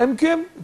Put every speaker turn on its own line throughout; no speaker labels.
MQM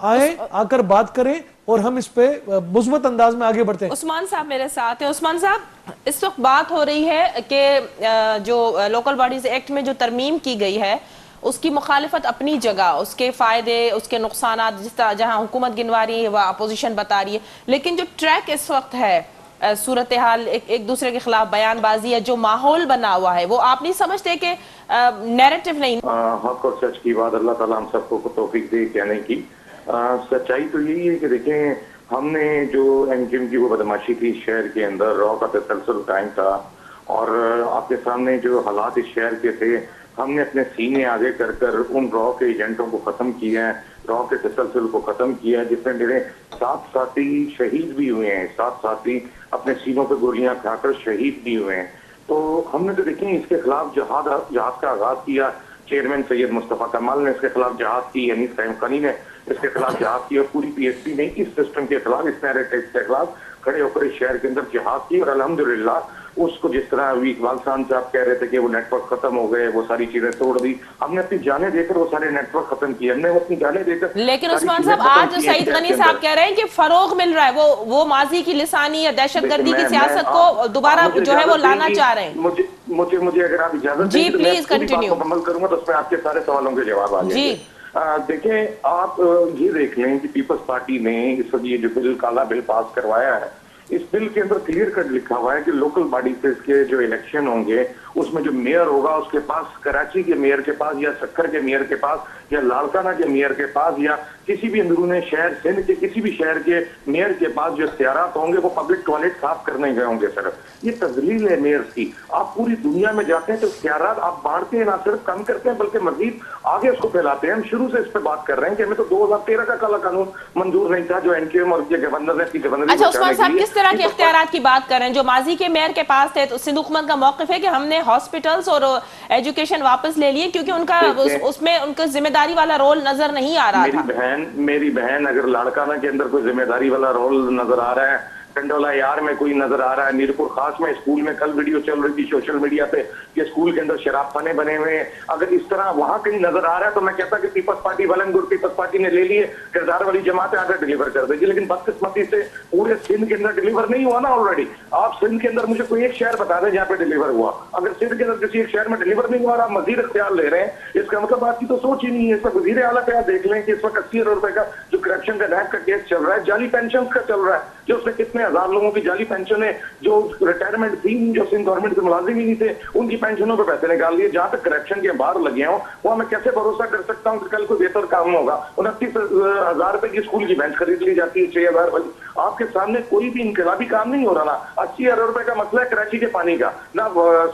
آئیں, آ کر بات کریں اور ہم اس پہ مثبت انداز میں آگے بڑھتے ہیں.
عثمان صاحب میرے ساتھ ہیں. عثمان صاحب, اس وقت بات ہو رہی ہے کہ جو لوکل باڈیز ایکٹ میں جو ترمیم کی گئی ہے اس کی مخالفت اپنی جگہ, اس کے فائدے, اس کے نقصانات, جس طرح جہاں حکومت گنوا رہی ہے وہ اپوزیشن بتا رہی ہے, لیکن جو ٹریک اس وقت ہے, صورتحال ایک دوسرے کے خلاف بیان بازی ہے, جو ماحول بنا ہوا ہے, وہ آپ نہیں سمجھتے کہ نیریٹو نہیں؟
حق اور سچ کی بات اللہ تعالیٰ ہم سب کو توفیق دے کہنے کی. سچائی تو یہی ہے کہ دیکھیں, ہم نے جو این کیو ایم کی وہ بدماشی کی شہر کے اندر, را کا تسلسل قائم تھا, اور آپ کے سامنے جو حالات اس شہر کے تھے, ہم نے اپنے سینے آگے کر کر ان را کے ایجنٹوں کو ختم کیا ہے, را کے تسلسل کو ختم کیا ہے, جس میں میرے 7 ساتھی شہید بھی ہوئے ہیں, 7 ساتھی اپنے سینوں پہ گولیاں کھا کر شہید بھی ہوئے ہیں. تو ہم نے تو دیکھیں اس کے خلاف جہاد کا آغاز کیا. چیئرمین سید مصطفیٰ کمال نے اس کے خلاف جہاد کی, انیس قائم خانی نے اس کے خلاف جہاد کی, اور پوری پی ایس پی نے اس سسٹم کے خلاف, اس نیریٹو کے خلاف کھڑے ہو کر اس شہر کے اندر جہاد کی. اور الحمدللہ اس کو, جس طرح ابھی اقبال صاحب کہہ رہے تھے کہ وہ نیٹ ورک ختم ہو گئے, وہ ساری چیزیں توڑ دی, ہم نے اپنی جانیں دے کر وہ سارے نیٹ ورک ختم کیے, ہم نے اپنی جانیں دے کر.
لیکن عثمان صاحب, آج جو سعید غنی صاحب کہہ رہے ہیں کہ فروغ مل رہا ہے, وہ ماضی کی لسانی یا دہشت گردی کی سیاست کو دوبارہ جو ہے وہ لانا چاہ رہے ہیں.
مجھے اگر آپ اجازت
جی پلیز کنٹینیو.
مکمل کروں گا تو اس میں آپ کے سارے سوالوں کے جواب آ جائیں گے. دیکھیں, آپ یہ دیکھ لیں کہ پیپلز پارٹی نے اس وقت یہ جو بل, کالا بل پاس کروایا ہے, اس بل کے اندر کلیئر کٹ لکھا ہوا ہے کہ لوکل باڈی سے اس کے جو الیکشن ہوں گے, اس میں جو میئر ہوگا اس کے پاس, کراچی کے میئر کے پاس, یا سکھر کے میئر کے پاس, یا لاڑکانہ کے میئر کے پاس, یا کسی بھی اندرون شہر, سندھ کے کسی بھی شہر کے میئر کے پاس جو اختیارات ہوں گے وہ پبلک ٹوائلٹ صاف کرنے گئے ہوں گے. صرف یہ تذلیل ہے میئر کی. آپ پوری دنیا میں جاتے ہیں تو اختیارات آپ بانٹتے ہیں, نہ صرف کم کرتے ہیں بلکہ مزید آگے اس کو پھیلاتے ہیں. ہم شروع سے اس پہ بات کر رہے ہیں کہ ہمیں تو 2013 کا کالا قانون منظور نہیں تھا جو این کیو ایم اور گورنر نے گورنر.
اچھا عثمان صاحب, کس طرح کے اختیارات کی بات کر رہے ہیں جو ماضی کے میئر کے پاس تھے؟ تو سندھ حکومت کا موقف ہے کہ ہم نے ہاسپٹلز اور ایجوکیشن واپس لے لیے کیونکہ ان کا اس میں ان کا ذمہ داری والا رول نظر نہیں آ رہا تھا.
میری بہن اگر لاڑکانہ کے اندر کوئی ذمہ داری والا رول نظر آ رہا ہے, کنڈولا یار میں کوئی نظر آ رہا ہے, میرپور خاص میں اسکول میں کل ویڈیو چل رہی تھی سوشل میڈیا پہ کہ اسکول کے اندر شراب خانے بنے ہوئے ہیں, اگر اس طرح وہاں کہیں نظر آ رہا ہے تو میں کہتا کہ پیپلز پارٹی ولنگور پیپلز پارٹی نے لے لیے, کردار والی جماعت آ کر ڈلیور کر دے گی. لیکن بدقسمتی سے پورے سندھ کے اندر ڈلیور نہیں ہوا نا آلریڈی. آپ سندھ کے اندر مجھے کوئی ایک شہر بتا دیں جہاں پہ ڈلیور ہوا. اگر سندھ کے اندر کسی ایک شہر میں ڈلیور نہیں ہوا اور آپ مزید اختیار لے رہے ہیں, اس کا مطلب آپ کی تو سوچ ہی نہیں ہے. اس وقت وزیر اعلیٰ پہ آپ دیکھ لیں کہ اس وقت 80 کروڑ روپے کا جو کرپشن کا نیب کا کیس چل رہا ہے, جعلی پینشن کا چل رہا ہے, جو اس میں کتنے ہزار لوگوں کی جعلی پینشن ہے, جو ریٹائرمنٹ تھی, جو سندھ گورنمنٹ کے ملازم ہی نہیں تھے, ان کی پینشنوں پہ پیسے نکال لیے. جہاں تک کرپشن کے باہر لگے ہوں وہاں میں کیسے بھروسہ کر سکتا ہوں کہ کل کوئی بہتر کام ہوگا. 29,000 روپے کی اسکول کی بینچ خرید لی جاتی ہے, 6,000 والی. آپ کے سامنے کوئی بھی انقلابی کام نہیں ہو رہا. نا 80,000 روپے کا مسئلہ ہے کراچی کے پانی کا, نہ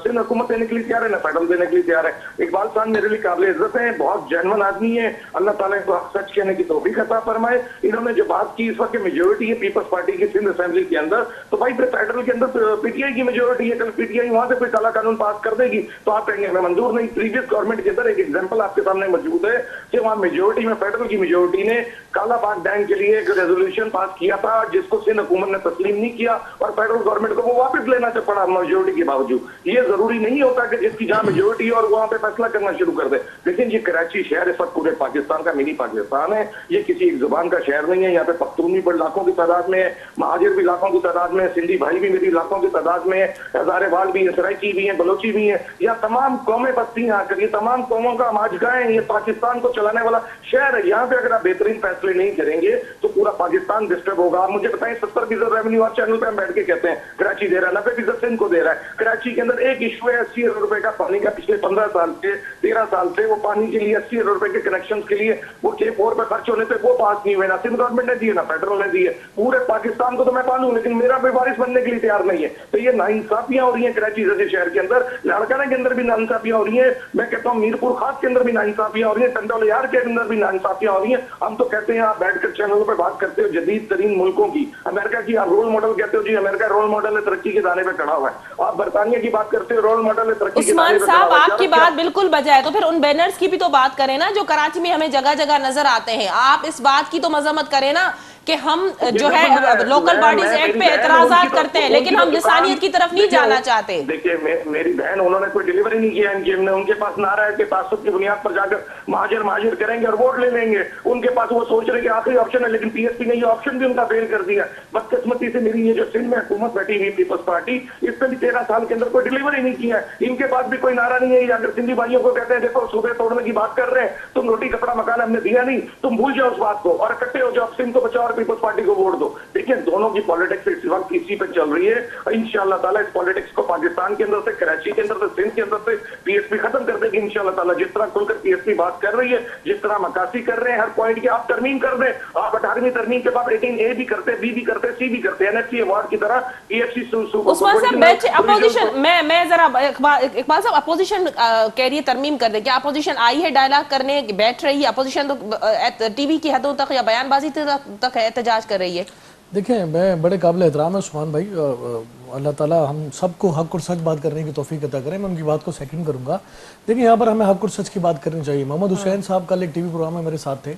سندھ حکومت دینے کے لیے تیار ہے, نہ فیڈرل دینے کے لیے تیار ہے. اقبال صاحب میرے لیے قابل عزت ہیں, بہت جینون آدمی ہے, اللہ تعالیٰ کو سچ کہنے کی توفیق عطا فرمائے. انہوں نے جو بات کی, اس وقت میجورٹی ہے پیپلز پارٹی کی سندھ اسمبلی کے اندر, تو بھائی فیڈرل کے اندر پی ٹی آئی کی میجورٹی ہے. کل پی ٹی آئی وہاں سے کوئی کالا قانون پاس کر دے گی تو آپ کہیں گے ہمیں منظور نہیں. پریویس گورنمنٹ کے اندر ایک ایگزامپل آپ کے سامنے موجود ہے کہ وہاں میجورٹی میں, فیڈرل کی میجورٹی نے کالا باغ ڈیم کے لیے ایک ریزولوشن پاس کیا تھا جس کو سندھ حکومت نے تسلیم نہیں کیا, اور فیڈرل گورنمنٹ کو وہ واپس لینا پڑا میجورٹی کے باوجود. یہ ضروری نہیں ہوتا کہ جس کی جہاں میجورٹی اور وہاں پہ فیصلہ کرنا شروع کر دے. لیکن یہ کراچی شہر اس وقت پورے پاکستان کا منی پاکستان ہے. یہ کسی ایک زبان کا شہر نہیں ہے. یہاں پہ پختون بھی بڑے لاکھوں کی تعداد میں ہے, مہاجر بھی لاکھوں کی تعداد میں ہے, سندھی بھائی بھی میری لاکھوں کی تعداد میں ہے, ہزارے وال بھی ہیں, سرائکی بھی ہیں, بلوچی بھی ہیں. یہ تمام قومیں بستی ہیں آ کر, یہ تمام قوموں کا ماجگاہ ہے. یہ پاکستان کو چلانے والا شہر ہے. یہاں پہ اگر آپ بہترین فیصلے نہیں کریں گے تو پورا پاکستان ڈسٹرب ہوگا. آپ مجھے بتائیں 70% ریونیو آپ چینل پہ ہم بیٹھ کے کہتے ہیں کراچی دے رہا ہے, 90% سندھ کو دے رہا ہے. کراچی کے اندر ایک ایشو ہے 80 کروڑ روپے کا پانی کا, پچھلے 15 سال سے 13 سال سے وہ پانی کے لیے 80 کروڑ روپے کے کنیکشن کے لیے وہ K4 پہ خرچ ہونے پہ وہ پاس نہیں ہوئے. نہ سندھ گورنمنٹ نے دیے, نہ فیڈرل نے دیے. پورے پاکستان کو تو میں پالوں لیکن میرا بھی وارث بننے کے لیے تیار نہیں ہے. تو یہ ناانصافیاں ہو رہی ہیں کراچی جیسے شہر کے اندر, لاڑکانہ کے اندر بھی ناانصافیاں ہو رہی ہیں. میں کہتا ہوں میرپور خاص کے اندر بھی ناانصافیاں ہو رہی ہیں, ٹنڈول یار کے اندر بھی ناانصافیاں ہو رہی ہیں. ہم تو کہتے ہیں آپ بیٹھ کر چینلوں پہ بات کرتے ہو جدید ترین ملکوں کی, امریکہ کی آپ رول ماڈل کہتے ہو, جی امریکہ رول ماڈل ہے, ترقی کے دانے پہ کھڑا ہوا ہے. آپ برطانیہ کی بات کرتے ہو, رول ماڈل ہے, ترقی کے دانے پہ کھڑا ہوا ہے.
عثمان صاحب آپ کی بات بالکل بجائے, تو پھر ان بینرز کی بھی تو بات کریں نا جو کراچی میں ہمیں جگہ جگہ نظر آتے ہیں. آپ اس بات کی تو مذمت کریں نا کہ ہم جو ہے لوکل باڈیز ایکٹ پہ اعتراضات کرتے ہیں لیکن ہم لسانیت کی طرف نہیں جانا چاہتے.
دیکھیے میری بہن انہوں نے کوئی ڈیلیوری نہیں کیا ان کے پاس نعرہ ہے کہ تعصب کی بنیاد پر جا کر مہاجر کریں گے اور ووٹ لے لیں گے. ان کے پاس وہ سوچ رہے کہ آخری آپشن ہے لیکن پی ایس پی نے یہ آپشن بھی ان کا فیل کر دیا. بدقسمتی سے میری یہ جو سندھ میں حکومت بیٹھی ہوئی پیپلز پارٹی اس نے بھی 13 سال کے اندر کوئی ڈیلیوری نہیں کیا ہے. ان کے پاس بھی کوئی نعرہ نہیں ہے. اگر سندھی بھائیوں کو کہتے ہیں دیکھو صوبے توڑنے کی بات کر رہے ہیں, تم روٹی کپڑا مکان ہم نے دیا نہیں, تم بھول جاؤ اس بات کو اور اکٹھے ہو جاؤ, سندھ کو بچاؤ اور پیپلز پارٹی کو ووٹ دو. دیکھیں دونوں کی پالیٹکس اس وقت اسی پہ چل رہی ہے. انشاءاللہ تعالیٰ اس پالیٹکس کو پاکستان کے اندر سے, کراچی کے اندر سے, سندھ کے اندر سے پی ایس پی ختم کر دے گی انشاءاللہ تعالیٰ. جس طرح کھل کر پی ایس پی بات کر رہی ہے, جس طرح مکاسی کر رہے ہیں ہر پوائنٹ کی, آپ ترمیم کر دیں. آپ 18ویں ترمیم کے بعد 18A بھی کرتے, بی بھی کرتے, سی بھی کرتے, NFC ایوارڈ کی طرح پی ایف سی
عثمان صاحب بیٹھے اپوزیشن میں ذرا اقبال صاحب اپوزیشن کہہ رہی ہے ترمیم کر دے. کیا اپوزیشن آئی ہے ڈائلاگ کرنے, بیٹھ رہی ہے اپوزیشن تو ٹی وی کی حدوں تک یا بیان بازی تک احتجاج کر رہی ہے؟
دیکھیں میں بڑے قابل احترام ہے عثمان بھائی, اللہ تعالیٰ ہم سب کو حق اور سچ بات کرنے کی توفیق عطا کریں. میں ان کی بات کو سیکنڈ کروں گا. دیکھیں یہاں پر ہمیں حق اور سچ کی بات کرنی چاہیے. محمد حسین صاحب کل ایک ٹی وی پروگرام میں میرے ساتھ تھے,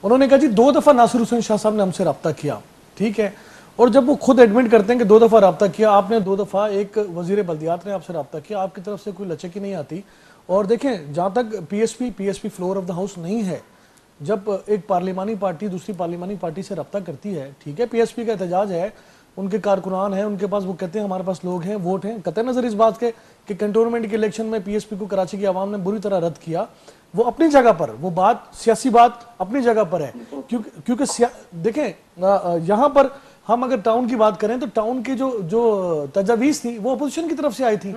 انہوں نے کہا جی 2 دفعہ ناصر حسین شاہ صاحب نے ہم سے رابطہ کیا, ٹھیک ہے, اور جب وہ خود ایڈمٹ کرتے ہیں کہ 2 دفعہ رابطہ کیا, آپ نے 2 دفعہ, ایک وزیر بلدیات نے آپ سے رابطہ کیا, آپ کی طرف سے کوئی لچک ہی نہیں آتی. اور دیکھیں جہاں تک P S P floor of the house نہیں ہے, جب ایک پارلیمانی پارٹی دوسری پارلیمانی پارٹی سے رابطہ کرتی ہے, ٹھیک ہے, پی ایس پی کا احتجاج ہے, ان کے کارکنان ہیں, ان کے پاس وہ کہتے ہیں ہمارے پاس لوگ ہیں, ووٹ ہیں, قطع نظر اس بات کے کہ کنٹونمنٹ کے الیکشن میں پی ایس پی کو کراچی کی عوام نے بری طرح رد کیا, وہ اپنی جگہ پر, وہ بات سیاسی بات اپنی جگہ پر ہے. کیونکہ دیکھیں یہاں پر ہم اگر ٹاؤن کی بات کریں تو ٹاؤن کی جو تجاویز تھی وہ اپوزیشن کی طرف سے آئی تھی.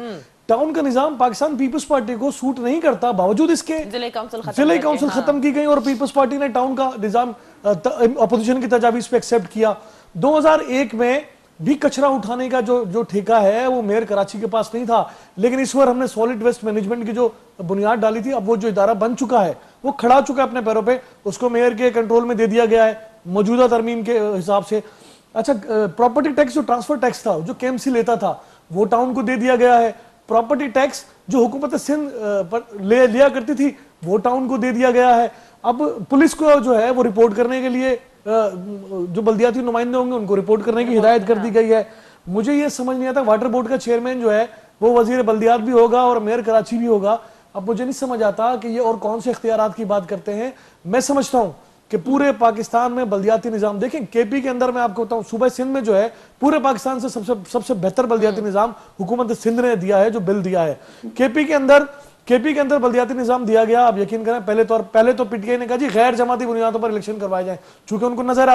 ٹاؤن کا نظام پاکستان پیپلز پارٹی کو سوٹ نہیں کرتا, باوجود اس کے ضلعی کاؤنسل ختم کی گئی اور پیپلز پارٹی نے ٹاؤن کا نظام اپوزیشن کی تجاویز پہ ایکسیپٹ کیا. 2001 میں بھی کچرا اٹھانے کا جو ٹھیکہ ہے وہ میئر کراچی کے پاس نہیں تھا, لیکن اس بار ہم نے سالڈ ویسٹ مینجمنٹ کی جو بنیاد ڈالی تھی, اب وہ جو ادارہ بن چکا ہے وہ کھڑا چکا ہے اپنے پیروں پہ, اس کو میئر کے کنٹرول میں دے دیا گیا ہے موجودہ ترمیم کے حساب سے. اچھا پراپرٹی ٹیکس جو ٹرانسفر ٹیکس تھا جو KMC لیتا تھا وہ ٹاؤن کو دے دیا گیا ہے. پراپرٹی ٹیکس جو حکومت سندھ لیا کرتی تھی وہ ٹاؤن کو دے دیا گیا ہے. اب پولیس کو جو ہے وہ رپورٹ کرنے کے لیے جو بلدیاتی نمائندے ہوں گے ان کو رپورٹ کرنے کی ہدایت کر دی گئی ہے. مجھے یہ سمجھ نہیں آتا واٹر بورڈ کا چیئرمین جو ہے وہ وزیر بلدیات بھی ہوگا اور میئر کراچی بھی ہوگا. اب مجھے نہیں سمجھ آتا کہ یہ اور کون سے اختیارات کی بات کرتے ہیں. میں سمجھتا ہوں کہ پورے پاکستان میں بلدیاتی نظام, دیکھیں KP کے اندر میں آپ کو بتاؤں صوبہ سندھ میں جو ہے پورے پاکستان سے سب سے بہتر بلدیاتی نظام حکومت سندھ نے دیا ہے, جو بل دیا ہے. KP کے اندر بلدیاتی نظام دیا گیا. آپ یقین کریں پہلے تو PTI نے کہا جی غیر جماعتی بنیادوں پر الیکشن کروائے جائیں, چونکہ ان کو نظر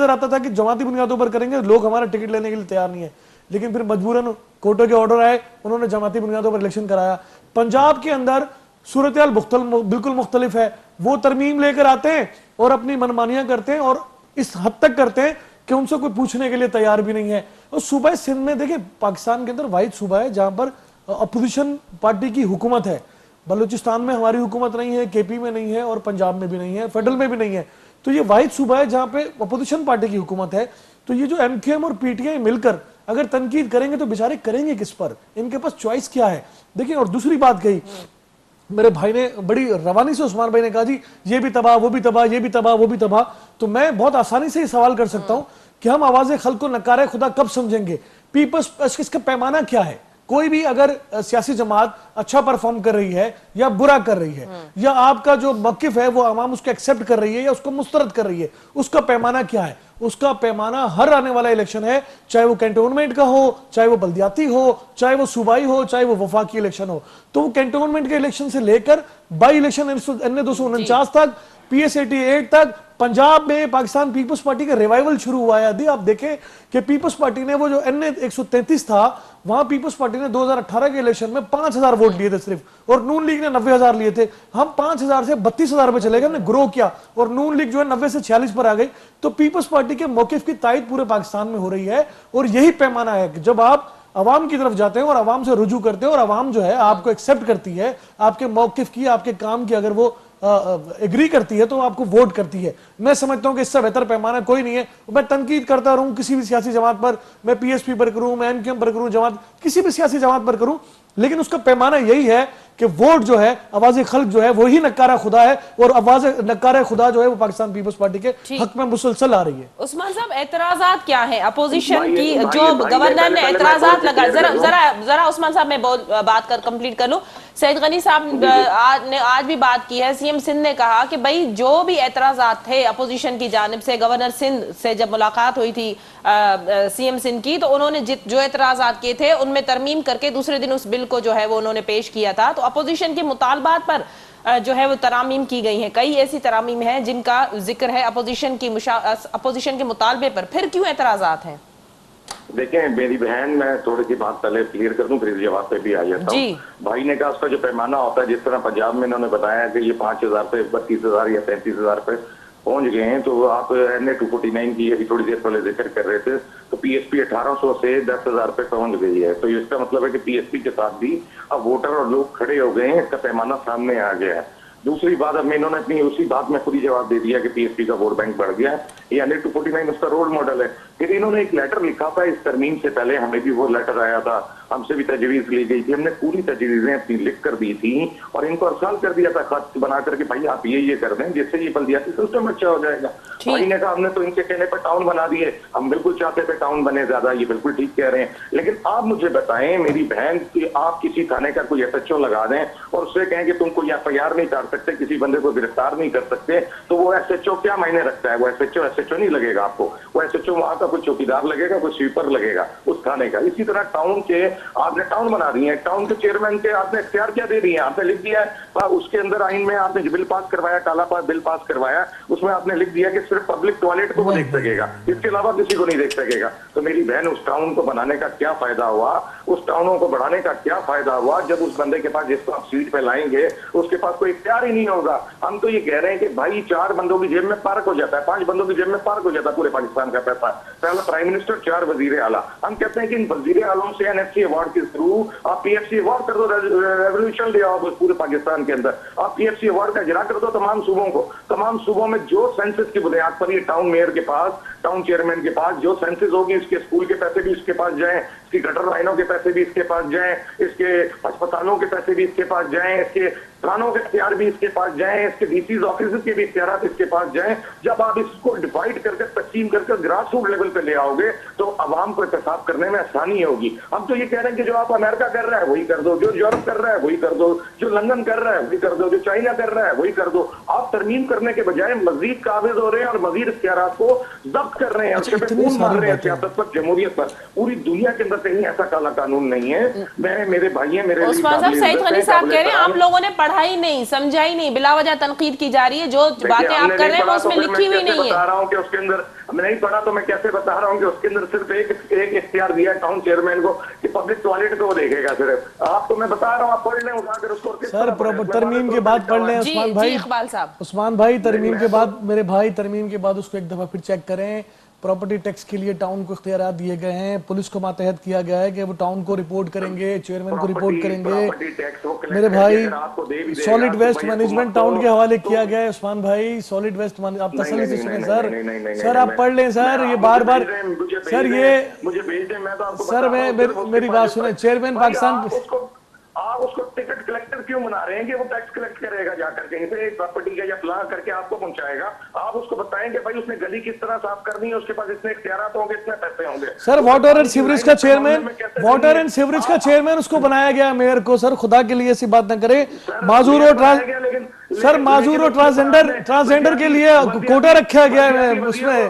آتا تھا کہ جماعتی بنیادوں پر کریں گے لوگ ہمارا ٹکٹ لینے کے لیے تیار نہیں ہے. لیکن پھر مجبوراً کورٹوں کے آرڈر آئے, انہوں نے جماعتی بنیادوں پر الیکشن کرایا. پنجاب کے اندر صورتحال بالکل مختلف ہے. وہ ترمیم لے کر آتے ہیں اور اپنی منمانیاں کرتے ہیں اور اس حد تک کرتے ہیں کہ ان سے کوئی پوچھنے کے لیے تیار بھی نہیں ہے. اور صوبہ سندھ میں دیکھیں پاکستان کے اندر واحد صوبہ ہے جہاں پر اپوزیشن پارٹی کی حکومت ہے. بلوچستان میں ہماری حکومت نہیں ہے, KP میں نہیں ہے اور پنجاب میں بھی نہیں ہے, فیڈرل میں بھی نہیں ہے. تو یہ واحد صوبہ ہے جہاں پہ اپوزیشن پارٹی کی حکومت ہے. تو یہ جو MQM اور PTI مل کر اگر تنقید کریں گے تو بیچارے کریں گے کس پر, ان کے پاس چوائس کیا ہے. دیکھیں اور دوسری بات کہی میرے بھائی نے بڑی روانی سے, عثمان بھائی نے کہا جی یہ بھی تباہ وہ بھی تباہ, یہ بھی تباہ وہ بھی تباہ. تو میں بہت آسانی سے یہ سوال کر سکتا ہوں کہ ہم آواز خلق کو نکارے خدا کب سمجھیں گے؟ اس کا پیمانہ کیا ہے؟ کوئی بھی اگر سیاسی جماعت اچھا پرفارم کر رہی ہے یا برا کر رہی ہے, یا آپ کا جو موقف ہے وہ عوام اس کو ایکسیپٹ کر رہی ہے یا اس کو مسترد کر رہی ہے, اس کا پیمانہ کیا ہے؟ اس کا پیمانہ ہر آنے والا الیکشن ہے, چاہے وہ کینٹونمنٹ کا ہو, چاہے وہ بلدیاتی ہو, چاہے وہ صوبائی ہو, چاہے وہ وفاقی الیکشن ہو. تو وہ کینٹونمنٹ کے الیکشن سے لے کر بائی الیکشن NA 249 تک, PS 88 تک, پنجاب میں پاکستان پیپلز پارٹی کا ریوائیول شروع ہوا ہے. آپ دیکھیں کہ پیپلز پارٹی نے وہ جو NA 133 تھا, وہاں پیپلز پارٹی نے 2018 کے الیکشن میں 5000 ووٹ لیے تھے صرف, اور نون لیگ نے 90,000 لیے تھے. ہم 5000 سے 32,000 پہ چلے گئے, ہم نے گرو کیا, اور نون لیگ جو ہے 90 سے 46 پر آ گئی. تو پیپلز پارٹی کے موقف کی تائید پورے پاکستان میں ہو رہی ہے, اور یہی پیمانہ ہے کہ جب آپ عوام کی طرف جاتے ہیں اور عوام سے رجوع کرتے ہیں اور عوام جو ہے آپ کو ایکسیپٹ کرتی ہے, آپ کے موقف کی, آپ کے کام کی اگر وہ ایگری کرتی ہے تو آپ کو ووٹ کرتی ہے. میں سمجھتا ہوں کہ اس سے بہتر پیمانہ کوئی نہیں ہے. میں تنقید کرتا رہوں کسی بھی سیاسی جماعت پر, میں PSP پر کروں, میں MQM پر کروں, جماعت کسی بھی سیاسی جماعت پر کروں, لیکن اس کا پیمانہ یہی ہے کہ ووٹ جو ہے، آواز خلق جو ہے وہی نکارہ خدا ہے، اور آواز نکارہ خدا جو ہے وہ پاکستان پیپلز پارٹی کے حق میں مسلسل آ رہی ہے۔
عثمان صاحب اعتراضات کیا ہیں اپوزیشن کی؟ جو گورنر نے اعتراضات لگا، ذرا عثمان صاحب میں بات کر کمپلیٹ کر لوں۔ سعید غنی صاحب نے آج بھی بات کی ہے، سی ایم سندھ نے کہا کہ بھائی جو بھی اعتراضات تھے اپوزیشن کی جانب سے، گورنر سندھ سے جب ملاقات ہوئی تھی سی ایم سندھ کی، تو انہوں نے جو اعتراضات کیے تھے ان میں ترمیم کر کے دوسرے دن اس بل کو جو ہے وہ انہوں نے پیش کیا تھا۔ تو اپوزیشن کے مطالبات پر جو ہے وہ ترامیم کی گئی ہیں، کئی ایسی ترامیم ہیں جن کا ذکر ہے اپوزیشن کے مطالبے پر، پھر کیوں اعتراضات ہیں؟
دیکھیں میری بہن، میں تھوڑی سی بات پہلے کلیئر کر دوں پھر جواب پہ بھی آ جاتا ہوں۔ بھائی نے کہا اس کا جو پیمانہ ہوتا ہے، جس طرح پنجاب میں انہوں نے بتایا کہ یہ 5,000 پہ 32,000 یا 33,000 پہ پہنچ گئے ہیں، تو آپ این اے 249 کی ابھی تھوڑی دیر پہلے ذکر کر رہے تھے، تو پی ایس پی 1800 سے 10,000 پہ پہنچ گئی ہے۔ تو اس کا مطلب ہے کہ پی ایس پی کے ساتھ بھی اب ووٹر اور لوگ کھڑے ہو گئے ہیں، اس کا پیمانہ سامنے آ گیا ہے۔ دوسری بات، اب انہوں نے اپنی اسی بات میں خود ہی جواب دے دیا کہ پی ایس پی کا ووٹ بینک بڑھ گیا ہے، یہ این اے 249 اس کا رول ماڈل ہے۔ پھر انہوں نے ایک لیٹر لکھا تھا اس ترمیم سے پہلے، ہمیں بھی وہ لیٹر آیا تھا، ہم سے بھی تجویز لی گئی تھی، ہم نے پوری تجویزیں اپنی لکھ کر دی تھی اور ان کو ارسال کر دیا تھا خط بنا کر کے بھائی آپ یہ کر دیں جس سے یہ بلدیاتی سسٹم اچھا ہو جائے گا۔ بھائی نے کہا ہم نے تو ان کے کہنے پر ٹاؤن بنا دیے، ہم بالکل چاہتے تھے ٹاؤن بنے زیادہ، یہ بالکل ٹھیک کہہ رہے ہیں، لیکن آپ مجھے بتائیں میری بہن کہ آپ کسی تھانے کا کوئی ایس ایچ او لگا دیں اور اس سے کہیں کہ تم کوئی ایف آئی آر نہیں کر سکتے، کسی بندے کو گرفتار نہیں کر سکتے، تو وہ ایس ایچ او کیا معنی رکھتا ہے؟ وہ ایس ایچ او نہیں لگے گا آپ کو، وہ ایس ایچ او وہاں کا کوئی چوکیدار لگے گا، کوئی سویپر لگے گا اس تھانے کا۔ اسی طرح ٹاؤن کے آپ نے ٹاؤن بنا دیے ہیں، ٹاؤن کے چیئرمین کے آپ نے اختیار کیا دے دیے ہیں؟ آپ نے لکھ دیا ہے اس کے اندر آئین میں، آپ نے بل پاس کروایا، کالا بل پاس کروایا، اس میں آپ نے لکھ دیا کہ صرف پبلک ٹوائلٹ کو وہ دیکھ سکے گا، اس کے علاوہ کسی کو نہیں دیکھ سکے گا۔ تو میری بہن اس ٹاؤن کو بنانے کا کیا فائدہ ہوا، اس ٹاؤنوں کو بڑھانے کا کیا فائدہ ہوا جب اس بندے کے پاس جس کو آپ سیٹ پہ لائیں گے اس کے پاس کوئی اختیار ہی نہیں ہوگا۔ ہم تو یہ کہہ رہے ہیں کہ بھائی 4 بندوں کی جیب میں پارک ہو جاتا ہے، 5 بندوں کی جیب میں پارک ہو جاتا ہے پورے پاکستان کا پیسہ، پہلا پرائم منسٹر، 4 وزیر اعلیٰ۔ ہم کہتے ہیں کہ ان وزیر اعلیٰ سے این ایف سی ایوارڈ کے تھرو آپ پی ایف سی ایوارڈ کر دو، ریولیوشن لے آؤ پورے پاکستان کے اندر، آپ پی ایف سی ایوارڈ کا اجرا کر دو تمام صوبوں کو، تمام صوبوں میں جو سینسس کی بنیاد پر یہ ٹاؤن میئر کے پاس، ٹاؤن چیئرمین کے پاس جو سینسس ہوگی، اس کے اسکول کے پیسے بھی اس کے پاس جائیں، اس کی گٹر لائنوں کے پیسے بھی اس کے پاس جائیں، اس کے ہسپتالوں کے پیسے بھی اس کے پاس جائیں، اس کے تھانوں کے اختیار بھی اس کے پاس جائیں، اس کے ڈی سیز آفیسز کے بھی اختیارات اس کے پاس جائیں۔ جب آپ اس کو ڈیوائڈ کر کے تقسیم کر کے گراس روٹ لیول پہ لے آؤ گے تو عوام کو احتساب کرنے میں آسانی ہوگی۔ ہم تو یہ کہہ رہے ہیں کہ جو آپ امریکہ کر رہا ہے وہی کر دو، جو یورپ کر رہا ہے وہی کر دو، جو لندن کر رہا ہے وہی کر دو، جو چائنا کر رہا ہے وہی کر دو۔ آپ ترمیم کرنے کے بجائے مزید قابض ہو رہے ہیں اور مزید اختیارات کو ضبط کر رہے ہیں اور خون مار رہے ہیں سیاست پر، جمہوریت پر۔ پوری دنیا کے اندر کہیں ایسا کالا قانون نہیں ہے۔ میرے بھائی ہیں، میرے
عثمان صاحب، سعید غنی صاحب کہہ رہے ہیں آپ لوگوں نے پڑھا ہی نہیں، سمجھا ہی نہیں، بلا وجہ تنقید کی جا رہی ہے، جو باتیں آپ کر رہے ہیں وہ اس میں لکھی ہوئی نہیں ہے۔
بتا رہا ہوں کہ اس کے اندر میں نہیں پڑھا تو میں کیسے بتا رہا ہوں کہ اس کے اندر صرف ایک اختیار دیا ہے ٹاؤن چیئرمین کو کہ پبلک ٹوائلٹ کو وہ دیکھے گا صرف۔ آپ کو میں بتا رہا ہوں، آپ پڑھ لیں اٹھا کر اس کو۔
سر ترمیم کے بعد پڑھ لیں عثمان بھائی، عثمان بھائی ترمیم کے بعد، میرے بھائی ترمیم کے بعد اس کو ایک دفعہ پھر چیک کریں۔ پراپرٹی ٹیکس کے لیے ٹاؤن کو اختیارات دیے گئے ہیں، پولیس کو ماتحت کیا گیا ہے کہ وہ ٹاؤن کو رپورٹ کریں گے، چیئرمین کو رپورٹ کریں گے۔ میرے بھائی سالڈ ویسٹ مینجمنٹ ٹاؤن کے حوالے کیا گیا ہے عثمان بھائی، سالڈ ویسٹ آپ تسلی سے سنیں سر، سر آپ پڑھ لیں سر، یہ بار بار سر یہ سر میری بات سنیں، چیئرمین پاکستان
آپ اس کو ٹکٹ کلیکٹر کیوں بنا رہے ہیں کہ وہ ٹیکس کلیکٹ کرے گا جا کر کہیں سے ایک پراپرٹی کا یا فلاں کر کے آپ کو پہنچائے گا؟ آپ اس کو بتائیں کہ بھائی اس نے گلی کس طرح صاف کرنی ہے، اس کے پاس اتنے اختیارات ہوں گے، اتنے پیسے ہوں گے۔
سر واٹر اینڈ سیوریج کا چیئرمین، واٹر اینڈ سیوریج کا چیئرمین اس کو بنایا گیا میئر کو۔ سر خدا کے لیے ایسی بات نہ کریں، معذور سر معذور و ٹرانسجینڈر کے لیے کوٹا رکھا گیا ہے اس میں۔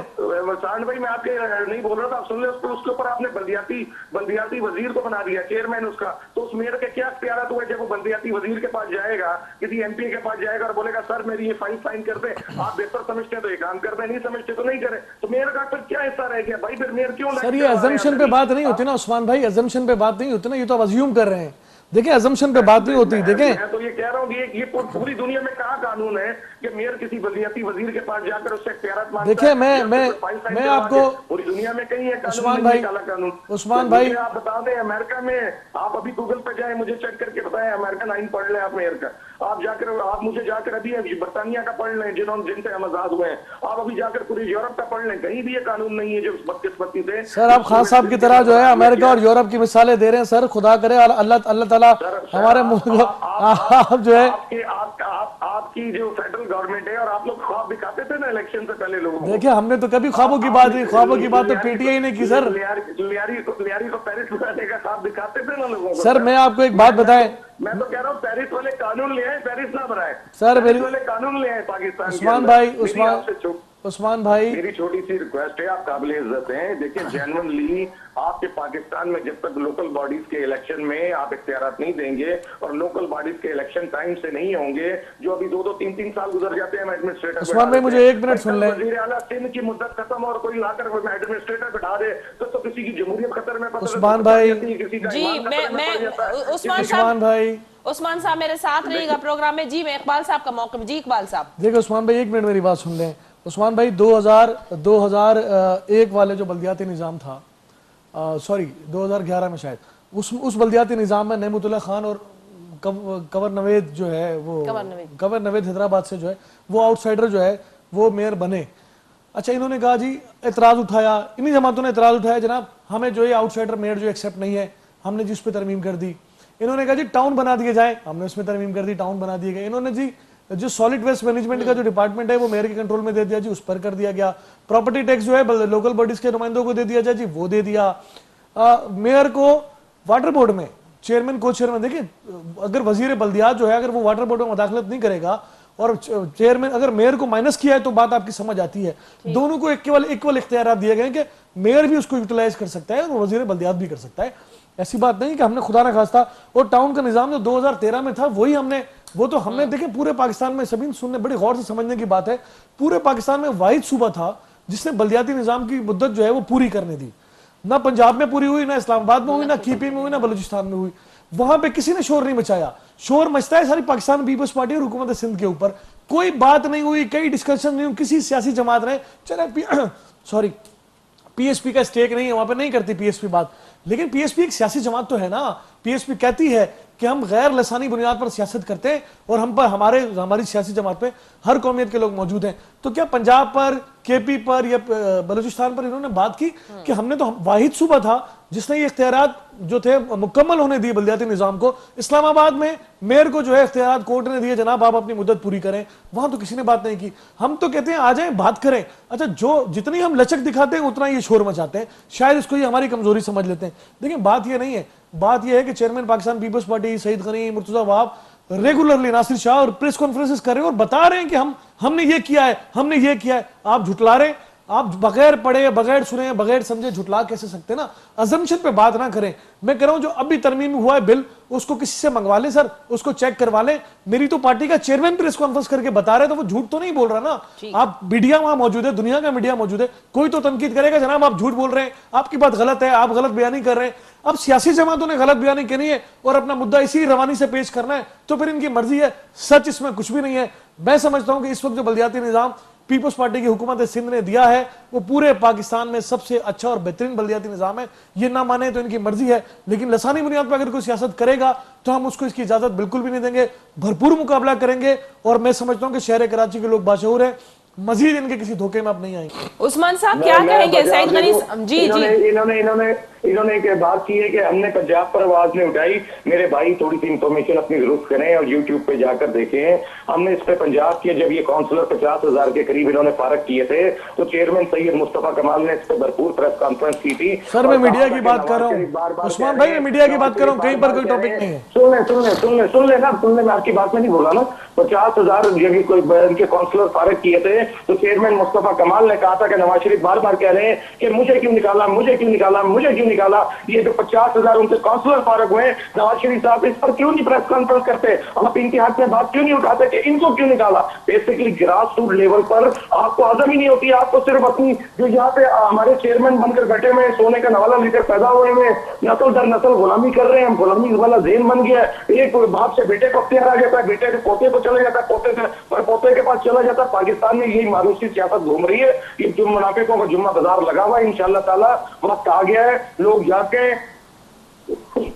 سانڈ بھائی میں آپ کے نہیں بول رہا تھا، آپ سن لیں اس کے اوپر آپ نے بلدیاتی وزیر کو بنا دیا چیئرمین اس کا، تو اس میئر کے کیا اختیارات ہوئے جب وہ بلدیاتی وزیر کے پاس جائے گا، کسی ایم پی کے پاس جائے گا اور بولے گا سر میری یہ فائن کر دیں، آپ بہتر سمجھتے ہیں تو یہ کام کر دیں، نہیں سمجھتے تو نہیں کریں، تو میئر کا پھر کیا حصہ رہ گیا بھائی؟ پھر میئر کیوں؟
سر یہ ازمپشن پہ بات نہیں ہوتی نا عثمان بھائی، ازمپشن پہ بات نہیں ہوتی نا، یہ تو آپ ازیوم کر رہے ہیں۔ دیکھیں ازمپشن پہ بات نہیں ہوتی، دیکھیں
میں تو یہ کہہ رہا ہوں کہ یہ پوری دنیا میں کہاں قانون ہے کہ میئر کسی بلدیاتی وزیر کے پاس جا کر اس سے اختیارات مانگتا ہے؟
دیکھیں میں آپ کو
پوری دنیا میں کہیں ہے
عثمان بھائی، عثمان بھائی
آپ بتا دیں امریکہ میں، آپ ابھی گوگل پہ جائیں، مجھے چیک کر کے بتائیں، امریکن آئین پڑھ لیں آپ میئر کا، آپ مجھے جا کر ابھی برطانیہ کا پڑھ لیں جن سے ہم آزاد ہوئے ہیں, آپ ابھی جا کر پوری یورپ کا پڑھ لیں, کہیں بھی یہ قانون نہیں ہے جو بدقسمتی سے.
سر آپ خان صاحب کی طرح جو ہے امریکہ اور یورپ کی مثالیں دے رہے ہیں سر, خدا کرے اللہ تعالیٰ ہمارے ملک کو آپ جو ہے
آپ کی جو فیڈرل گورنمنٹ ہے, اور آپ لوگ خواب دکھاتے تھے نا الیکشن سے پہلے لوگوں کو.
دیکھیں ہم نے تو کبھی خوابوں کی بات نہیں, خوابوں کی بات تو پی ٹی آئی نے کی سر.
لیاری کو پیرس بنانے کا خواب دکھاتے تھے نا لوگوں کو.
سر میں آپ کو ایک بات بتائیں,
میں تو کہہ رہا ہوں پیرس والے قانون لے آئے, پیرس نہ بنائے.
سر
پیرس والے قانون لے آئے پاکستان کے
عثمان
اندر.
بھائی عثمان بھائی
میری چھوٹی سی ریکویسٹ ہے, آپ قابل عزت ہیں, دیکھیں جینوئنلی آپ کے پاکستان میں جب تک لوکل باڈیز کے الیکشن میں آپ اختیارات نہیں دیں گے, اور لوکل باڈیز کے الیکشن ٹائم سے نہیں ہوں گے, جو ابھی 2-3 سال گزر جاتے ہیں ایڈمنسٹریٹر.
عثمان بھائی مجھے 1 منٹ سن لیں.
وزیر اعلیٰ سندھ کی مدت ختم اور کوئی لا کر ایڈمنسٹریٹر بٹھا دے تو کسی کی جمہوریت خطر میں.
عثمان بھائی
جی میں عثمان صاحب میرے ساتھ رہے گا پروگرام میں. جی میں اقبال صاحب کا موقف. جی اقبال صاحب
دیکھیں عثمان بھائی 1 منٹ میری بات سن لیں. عثمان بھائی 2001 والے جو بلدیاتی نظام تھا, سوری 2011 میں شاید, اس بلدیاتی نظام میں نعمت اللہ خان اور کنور نوید جو ہے وہ کنور نوید حیدرآباد سے جو ہے وہ آؤٹ سائڈر جو ہے وہ میئر بنے. اچھا انہوں نے کہا جی اعتراض اٹھایا, انہی جماعتوں نے اعتراض اٹھایا جناب ہمیں جو یہ آؤٹ سائڈر میئر جو ایکسیپٹ نہیں ہے, ہم نے جس پہ ترمیم کر دی. انہوں نے کہا جی ٹاؤن بنا دیے جائیں, ہم نے اس میں ترمیم کر دی, ٹاؤن بنا دیے گئے. انہوں نے جی جو سالڈ ویسٹ مینجمنٹ کا جو ڈپارٹمنٹ ہے وہ میئر کے کنٹرول میں دے دیا, جی اس پر کر دیا گیا. پراپرٹی ٹیکس جو ہے لوکل باڈیز کے نمائندوں کو دے دیا جائے, جی وہ دے دیا. میئر کو واٹر بورڈ میں چیئرمین کو چیئرمین, دیکھیں اگر وزیر بلدیات جو ہے اگر وہ واٹر بورڈ میں مداخلت نہیں کرے گا اور چیئرمین اگر میئر کو مائنس کیا ہے تو بات آپ کی سمجھ آتی ہے. دونوں کو ایکول اختیارات دیے گئے ہیں کہ میئر بھی اس کو یوٹیلائز کر سکتا ہے اور وزیر بلدیات بھی کر سکتا ہے. ایسی بات نہیں کہ ہم نے خدا نہ خواستہ, اور ٹاؤن کا نظام جو 2013 میں تھا وہی ہم نے دیکھیں پورے پاکستان میں سبھی سننے بڑی غور سے سمجھنے کی بات ہے, پورے پاکستان میں واحد صوبہ تھا جس نے بلدیاتی نظام کی مدت جو ہے وہ پوری کرنے دی. نہ پنجاب میں پوری ہوئی, نہ اسلام آباد میں ہوئی, نہ کی پی میں ہوئی, نہ بلوچستان میں ہوئی. وہاں پہ کسی نے شور نہیں مچایا. شور مچتا ہے ساری پاکستان پیپلز پارٹی اور حکومت سندھ کے اوپر. کوئی بات نہیں ہوئی, کئی ڈسکشن نہیں ہوئی, کسی سیاسی جماعت نے چلے پی ایس پی کا اسٹیک نہیں ہے وہاں پہ, نہیں کرتی پی ایس پی بات, لیکن پی ایس پی ایک سیاسی جماعت تو ہے نا. پی ایس پی کہتی ہے کہ ہم غیر لسانی بنیاد پر سیاست کرتے ہیں اور ہم پر ہماری سیاسی جماعت پہ ہر قومیت کے لوگ موجود ہیں. تو کیا پنجاب پر, کے پی پر یا بلوچستان پر انہوں نے بات کی کہ ہم نے تو واحد صوبہ تھا جس نے یہ اختیارات جو تھے مکمل ہونے دیے بلدیاتی نظام کو. اسلام آباد میں میئر کو جو ہے اختیارات کورٹ نے دیے, جناب آپ اپنی مدت پوری کریں, وہاں تو کسی نے بات نہیں کی. ہم تو کہتے ہیں آ جائیں بات کریں. اچھا جو جتنی ہم لچک دکھاتے ہیں اتنا یہ شور مچاتے ہیں, شاید اس کو یہ ہماری کمزوری سمجھ لیتے ہیں. دیکھیں بات یہ نہیں ہے, بات یہ ہے کہ chairman Pakistan Peoples party Saeed Ghani, Murtaza وہاب ریگولرلی ناصر شاہ اور پریس کانفرنسز کر رہے ہیں اور بتا رہے ہیں کہ ہم نے یہ کیا ہے, ہم نے یہ کیا ہے. آپ جھٹلا رہے ہیں, آپ بغیر پڑھے, بغیر سنے, بغیر سمجھے جھٹلا کیسے سکتے نا. ازمپشن پہ بات نہ کریں. میں کہہ رہا ہوں جو اب بھی ترمیم ہوا ہے بل, اس کو کسی سے منگوا لیں سر, اس کو چیک کروا لیں. میری تو پارٹی کا چیئرمین پریس کانفرنس کر کے بتا رہے تو وہ جھوٹ تو نہیں بول رہا نا. آپ میڈیا وہاں موجود ہے, دنیا کا میڈیا موجود ہے, کوئی تو تنقید کرے گا جناب آپ جھوٹ بول رہے ہیں, آپ کی بات غلط ہے, آپ غلط بیانی کر رہے ہیں. اب سیاسی جماعتوں نے غلط بیانی کرنی ہے اور اپنا مدعا اسی روانی سے پیش کرنا ہے تو پھر ان کی مرضی ہے, سچ اس میں کچھ بھی نہیں ہے. میں سمجھتا ہوں کہ اس وقت جو بلدیاتی نظام پیپلز پارٹی کی حکومت سندھ نے دیا ہے وہ پورے پاکستان میں سب سے اچھا اور بہترین بلدیاتی نظام ہے. یہ نہ مانے تو ان کی مرضی ہے, لیکن لسانی بنیاد پر اگر کوئی سیاست کرے گا تو ہم اس کو اس کی اجازت بالکل بھی نہیں دیں گے. بھرپور مقابلہ کریں گے اور میں سمجھتا ہوں کہ شہر کراچی کے لوگ باشعور ہیں, مزید ان کے کسی دھوکے میں اب نہیں آئیں گے.
عثمان صاحب کیا کہیں گے سعید غنی؟ جی
انہوں نے ایک بات کی ہے کہ ہم نے پنجاب پر آواز نہیں اٹھائی. میرے بھائی تھوڑی سی انفارمیشن اپنی ضرورت کریں اور یوٹیوب پہ جا کر دیکھیں. ہم نے اس پہ پنجاب کیا, جب یہ کونسلر 50,000 کے قریب انہوں نے فارغ کیے تھے تو چیئرمین سید مصطفیٰ کمال نے اس پہ بھرپور پریس کانفرنس کی تھی.
سر میں میڈیا کی بات کر رہا ہوں عثمان بھائی, میں میڈیا کی بات کر رہا ہوں, کہیں پر کوئی ٹاپک نہیں ہے.
سن لیں نا, میں آپ کی بات میں نہیں بولا نا. 50,000 جب کوئی ان کے کونسلر فارغ کیے تھے تو چیئرمین مصطفیٰ کمال نے کہا تھا کہ نواز شریف بار بار کہہ رہے ہیں کہ مجھے کیوں نکالا, مجھے کیوں نکالا, مجھے کیوں نکالا. یہ جو 50,000 ان سے کونسلر فارغ ہوئے, نواز شریف صاحب اس پر کیوں نہیں پریس کانفرنس کرتے, آپ ان کے حق میں بات کیوں نہیں اٹھاتے کہ ان کو کیوں نکالا. بیسیکلی گراس روٹ لیول پر آپ کو عزم ہی نہیں ہوتی. آپ کو صرف اپنی جو یہاں پہ ہمارے چیئرمین بن کر بیٹھے ہوئے سونے کا نوالا لے کر پیدا ہوئے ہیں, نسل در نسل غلامی کر رہے ہیں, غلامی والا ذہن بن گیا ہے. ایک باپ سے بیٹے کو اختیار آ جاتا ہے, بیٹے کے پوتے کو چلا جاتا ہے, پوتے سے پوتے کے پاس چلا جاتا ہے. پاکستان میں یہی مانوسی سیاست گھوم رہی ہے. یہ جو منافقوں کا جمعہ بازار لگا ہوا ہے, انشاءاللہ تعالی وقت آ گیا ہے, لوگ جا کے